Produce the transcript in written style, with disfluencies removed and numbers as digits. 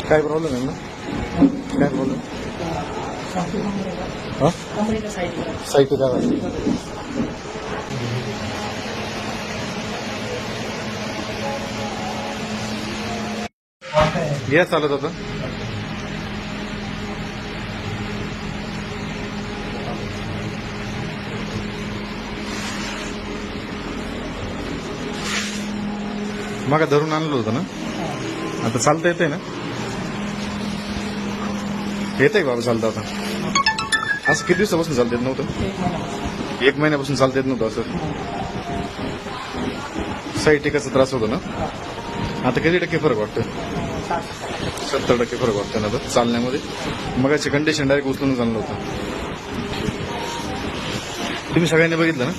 काय प्रॉब्लेम आहे ना? काय प्रॉब्लेम? हा साईट काय या चालत होतं. मग धरून आणलं होतं ना. आता चालता येतंय ना? येतंय बाबा चालतं आता. असं किती दिवसापासून चालता येत नव्हतं? 1 महिन्यापासून चालता येत नव्हतं असं. साईटिकाचा त्रास होतो ना. आता किती टक्के फरक वाटतोय? 70% फरक वाटतोय ना आता चालण्यामध्ये. मगाची कंडिशन डायरेक्ट उचलून चाललं होतं. तुम्ही सगळ्यांनी बघितलं ना.